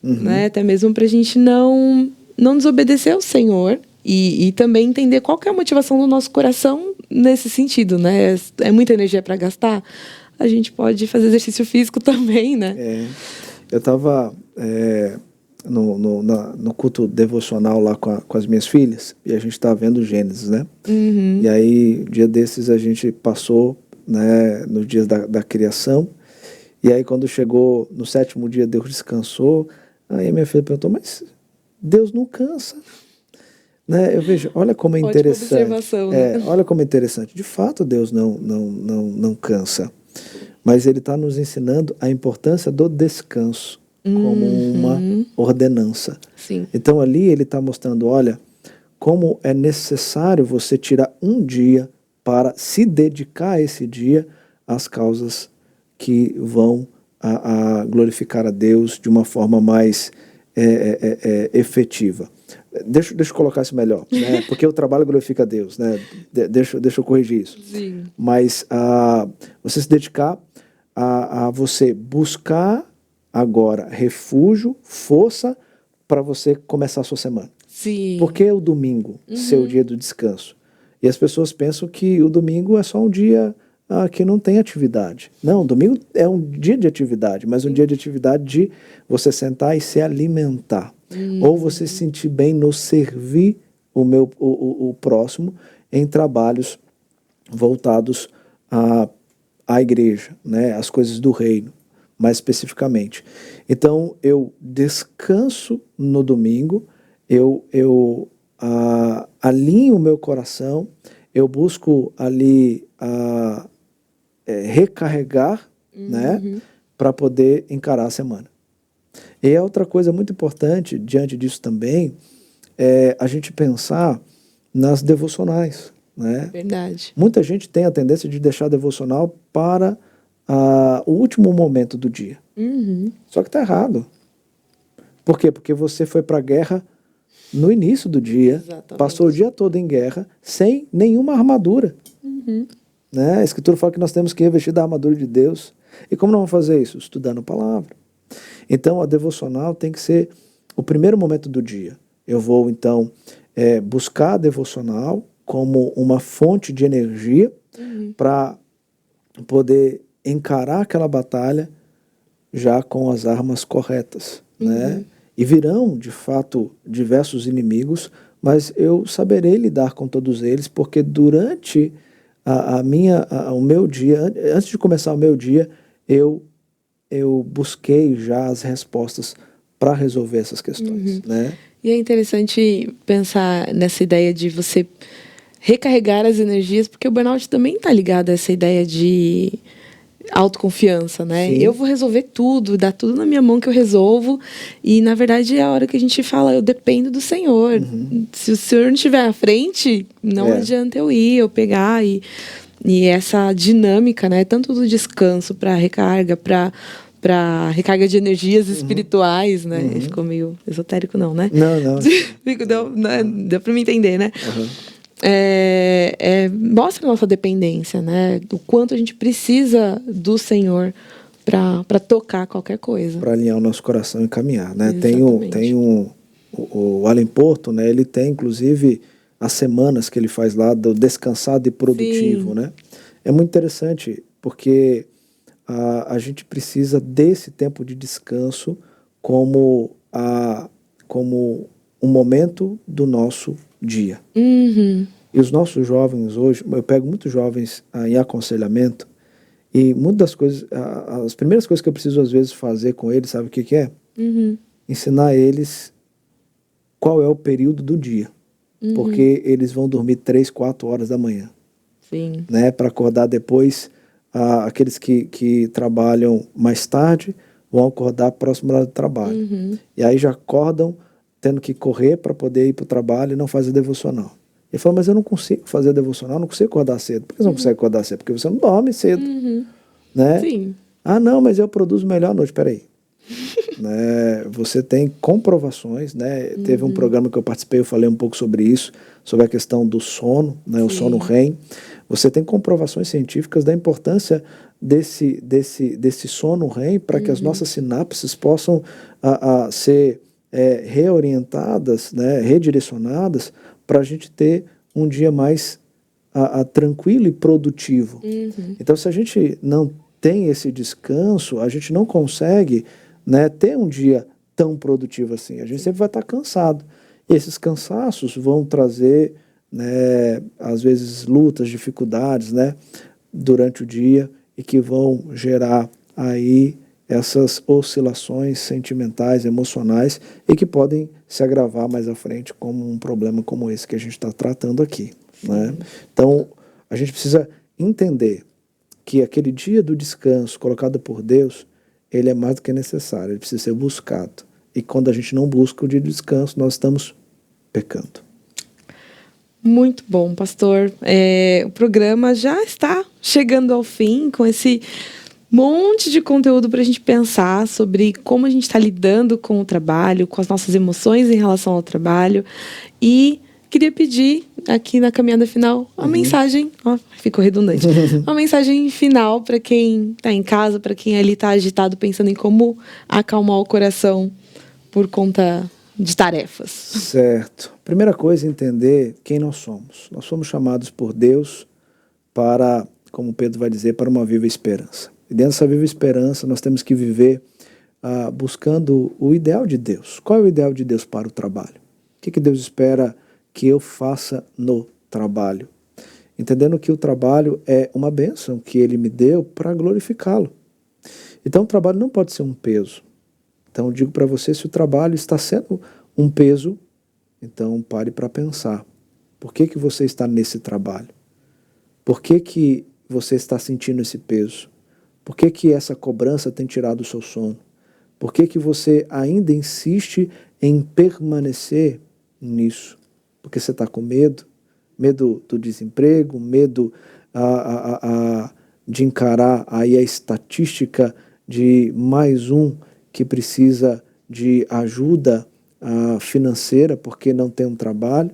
Né? Até mesmo pra gente não desobedecer ao Senhor. E também entender qual que é a motivação do nosso coração nesse sentido, né? É muita energia para gastar? A gente pode fazer exercício físico também, né? Eu estava no culto devocional lá com as minhas filhas, e a gente estava vendo Gênesis, né? E aí, dia desses, a gente passou, né, nos dias da criação, e aí quando chegou no 7º dia, Deus descansou. Aí a minha filha perguntou, mas Deus não cansa? Né, eu vejo, olha como é interessante. Observação, né? Olha como é interessante. De fato, Deus não cansa. Mas Ele está nos ensinando a importância do descanso como uma ordenança. Sim. Então ali Ele está mostrando, olha, como é necessário você tirar um dia para se dedicar a esse dia às causas que vão a glorificar a Deus de uma forma mais efetiva. Deixa eu colocar isso melhor, né? Porque o trabalho glorifica a Deus, né? Deixa eu corrigir isso. Sim. Mas você se dedicar a você buscar agora refúgio, força para você começar a sua semana. Sim. Porque é o domingo, seu dia do descanso. E as pessoas pensam que o domingo é só um dia que não tem atividade. Não, domingo é um dia de atividade, mas um dia de atividade de você sentar e se alimentar. Ou você se sentir bem no servir o próximo em trabalhos voltados à igreja, né, às coisas do reino, mais especificamente. Então, eu descanso no domingo, eu alinho o meu coração, eu busco ali recarregar, né, para poder encarar a semana. E é outra coisa muito importante, diante disso também, a gente pensar nas devocionais, né? Verdade. Muita gente tem a tendência de deixar a devocional para o último momento do dia. Só que está errado. Por quê? Porque você foi para a guerra no início do dia, Exatamente. Passou o dia todo em guerra, sem nenhuma armadura. Né? A Escritura fala que nós temos que revestir da armadura de Deus. E como nós vamos fazer isso? Estudando a palavra. Então, a devocional tem que ser o primeiro momento do dia. Eu vou, então, buscar a devocional como uma fonte de energia para poder encarar aquela batalha já com as armas corretas. Né? E virão, de fato, diversos inimigos, mas eu saberei lidar com todos eles, porque durante o meu dia, antes de começar o meu dia, eu busquei já as respostas para resolver essas questões. Né? E é interessante pensar nessa ideia de você recarregar as energias, porque o burnout também está ligado a essa ideia de autoconfiança, né? Sim. Eu vou resolver tudo, dá tudo na minha mão que eu resolvo. E, na verdade, é a hora que a gente fala, eu dependo do Senhor. Se o Senhor não estiver à frente, não adianta eu ir, eu pegar. E essa dinâmica, né? Tanto do descanso para recarga, para recarga de energias espirituais, né? Ficou meio esotérico, não, né? Não. Deu para me entender, né? Mostra a nossa dependência, né? Do quanto a gente precisa do Senhor para tocar qualquer coisa. Para alinhar o nosso coração e caminhar, né? Exatamente. Tem o Alan Porto, né, ele tem inclusive as semanas que ele faz lá do descansado e produtivo, Sim. né? É muito interessante porque a gente precisa desse tempo de descanso como, como um momento do nosso dia. Uhum. E os nossos jovens hoje, eu pego muitos jovens em aconselhamento e muitas das coisas, as primeiras coisas que eu preciso às vezes fazer com eles, sabe o que que é? Uhum. Ensinar eles qual é o período do dia. Uhum. Porque eles vão dormir 3, 4 horas da manhã, Sim. né? Para acordar depois, aqueles que trabalham mais tarde vão acordar próximo do trabalho. Uhum. E aí já acordam tendo que correr para poder ir para o trabalho e não fazer devocional. Ele falou, mas eu não consigo fazer devocional, não consigo acordar cedo. Por que você não consegue acordar cedo? Porque você não dorme cedo, Uhum. né? Sim. Ah, não, mas eu produzo melhor à noite. Peraí. Né? Você tem comprovações, né? Teve um Uhum. programa que eu participei, eu falei um pouco sobre isso, sobre a questão do sono, né? O sono Sim. REM. Você tem comprovações científicas da importância desse sono REM para que as Uhum. nossas sinapses possam ser reorientadas, né? Redirecionadas para a gente ter um dia mais tranquilo e produtivo. Uhum. Então, se a gente não tem esse descanso, a gente não consegue, né, ter um dia tão produtivo assim. A gente sempre vai estar cansado. E esses cansaços vão trazer, né, às vezes, lutas, dificuldades, né, durante o dia e que vão gerar aí essas oscilações sentimentais, emocionais e que podem se agravar mais à frente como um problema como esse que a gente está tratando aqui, né? Sim. Então, a gente precisa entender que aquele dia do descanso colocado por Deus, ele é mais do que necessário, ele precisa ser buscado. E quando a gente não busca o dia de descanso, nós estamos pecando. Muito bom, pastor. O programa já está chegando ao fim com esse monte de conteúdo para a gente pensar sobre como a gente está lidando com o trabalho, com as nossas emoções em relação ao trabalho. E queria pedir aqui na caminhada final uma mensagem, ficou redundante, uma mensagem final para quem está em casa, para quem ali está agitado, pensando em como acalmar o coração por conta de tarefas. Certo. Primeira coisa, entender quem nós somos. Nós somos chamados por Deus para, como Pedro vai dizer, para uma viva esperança. E dentro dessa viva esperança, nós temos que viver buscando o ideal de Deus. Qual é o ideal de Deus para o trabalho? O que Deus espera que eu faça no trabalho? Entendendo que o trabalho é uma bênção que Ele me deu para glorificá-lo. Então, o trabalho não pode ser um peso. Então, eu digo para você, se o trabalho está sendo um peso, então pare para pensar. Por que você está nesse trabalho? Por que você está sentindo esse peso? Por que essa cobrança tem tirado o seu sono? Por que você ainda insiste em permanecer nisso? Porque você está com medo? Medo do desemprego? Medo de encarar aí a estatística de mais um que precisa de ajuda financeira porque não tem um trabalho?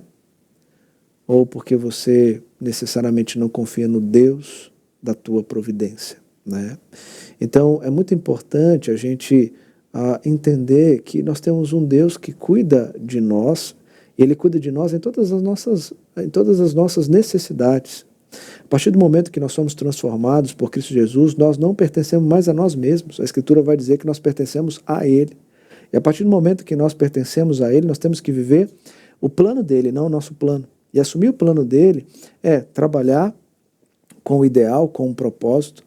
Ou porque você necessariamente não confia no Deus da tua providência, né? Então, é muito importante a gente entender que nós temos um Deus que cuida de nós, e Ele cuida de nós em todas as nossas necessidades. A partir do momento que nós somos transformados por Cristo Jesus, nós não pertencemos mais a nós mesmos. A Escritura vai dizer que nós pertencemos a Ele. E a partir do momento que nós pertencemos a Ele, nós temos que viver o plano dele, não o nosso plano. E assumir o plano dele é trabalhar com o ideal, com um propósito,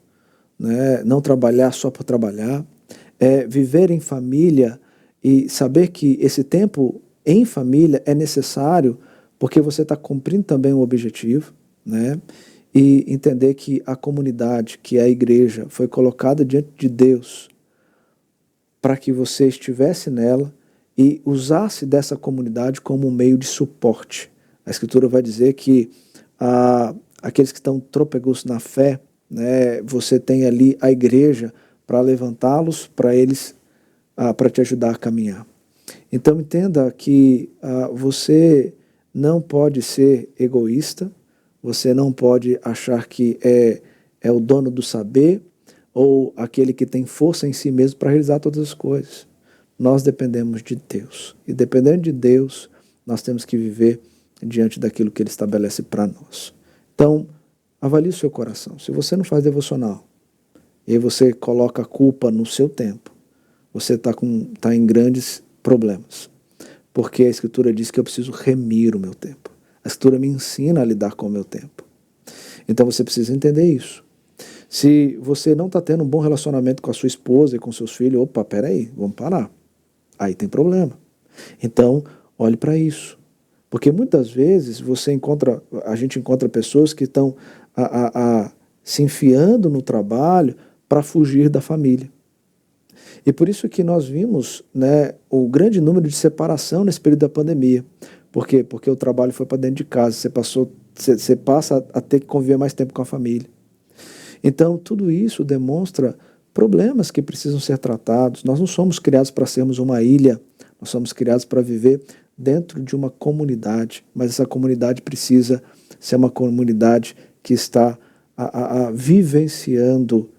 né? Não trabalhar só por trabalhar, é viver em família e saber que esse tempo em família é necessário porque você está cumprindo também um objetivo, né? E entender que a comunidade, que é a igreja, foi colocada diante de Deus para que você estivesse nela e usasse dessa comunidade como um meio de suporte. A Escritura vai dizer que aqueles que estão trôpegos na fé, né, você tem ali a igreja para levantá-los, para eles, para te ajudar a caminhar. Então entenda que você não pode ser egoísta, você não pode achar que é o dono do saber ou aquele que tem força em si mesmo para realizar todas as coisas. nós dependemos de Deus. E dependendo de Deus, nós temos que viver diante daquilo que Ele estabelece para nós. Então, avalie o seu coração. Se você não faz devocional, e aí você coloca a culpa no seu tempo, você está em grandes problemas. Porque a Escritura diz que eu preciso remir o meu tempo. A Escritura me ensina a lidar com o meu tempo. Então você precisa entender isso. Se você não está tendo um bom relacionamento com a sua esposa e com seus filhos, opa, peraí, vamos parar. Aí tem problema. Então, olhe para isso. Porque muitas vezes a gente encontra pessoas que estão se enfiando no trabalho para fugir da família. E por isso que nós vimos, né, o grande número de separação nesse período da pandemia. Por quê? Porque o trabalho foi para dentro de casa, você passa a ter que conviver mais tempo com a família. Então, tudo isso demonstra problemas que precisam ser tratados. Nós não somos criados para sermos uma ilha, nós somos criados para viver dentro de uma comunidade, mas essa comunidade precisa ser uma comunidade que está vivenciando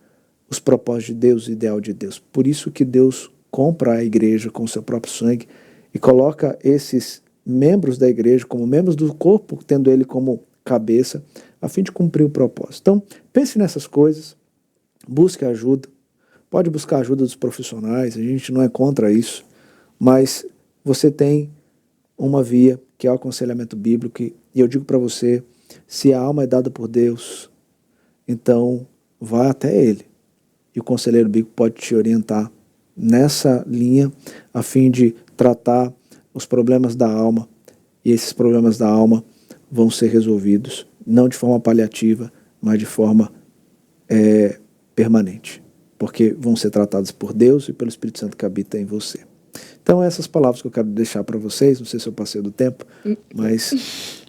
os propósitos de Deus, o ideal de Deus. Por isso que Deus compra a igreja com o seu próprio sangue e coloca esses membros da igreja como membros do corpo, tendo ele como cabeça, a fim de cumprir o propósito. Então, pense nessas coisas, busque ajuda, pode buscar a ajuda dos profissionais, a gente não é contra isso, mas você tem uma via que é o aconselhamento bíblico, e eu digo para você, se a alma é dada por Deus, então vá até Ele. E o conselheiro bíblico pode te orientar nessa linha a fim de tratar os problemas da alma. E esses problemas da alma vão ser resolvidos, não de forma paliativa, mas de forma permanente. Porque vão ser tratados por Deus e pelo Espírito Santo que habita em você. Então, essas palavras que eu quero deixar para vocês, não sei se eu passei do tempo, mas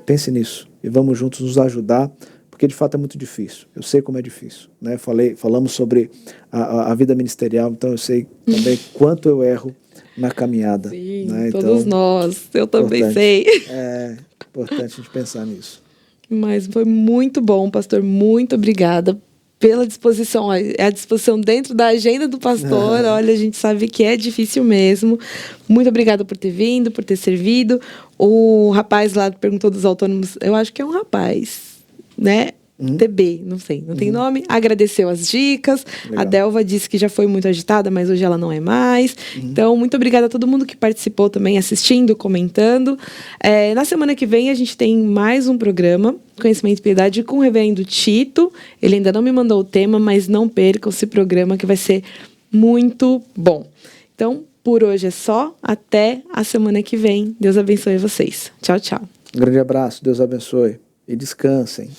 pense nisso. E vamos juntos nos ajudar, porque de fato é muito difícil. Eu sei como é difícil, né? Falamos sobre a vida ministerial, então eu sei também quanto eu erro na caminhada. Sim, né? todos então, nós. Eu também sei. É importante a gente pensar nisso. Mas foi muito bom, pastor. Muito obrigada pela disposição. A disposição dentro da agenda do pastor. Olha, a gente sabe que é difícil mesmo. Muito obrigada por ter vindo, por ter servido. O rapaz lá perguntou dos autônomos. Eu acho que é um rapaz, né? TB, não sei, não tem nome. Agradeceu as dicas. Legal. A Delva disse que já foi muito agitada, mas hoje ela não é mais. Então, muito obrigada a todo mundo que participou também, assistindo, comentando. Na semana que vem, a gente tem mais um programa, Conhecimento e Piedade, com o reverendo Tito. Ele ainda não me mandou o tema, mas não percam esse programa, que vai ser muito bom. Então, por hoje é só. Até a semana que vem. Deus abençoe vocês. Tchau, tchau. Um grande abraço. Deus abençoe. E descansem.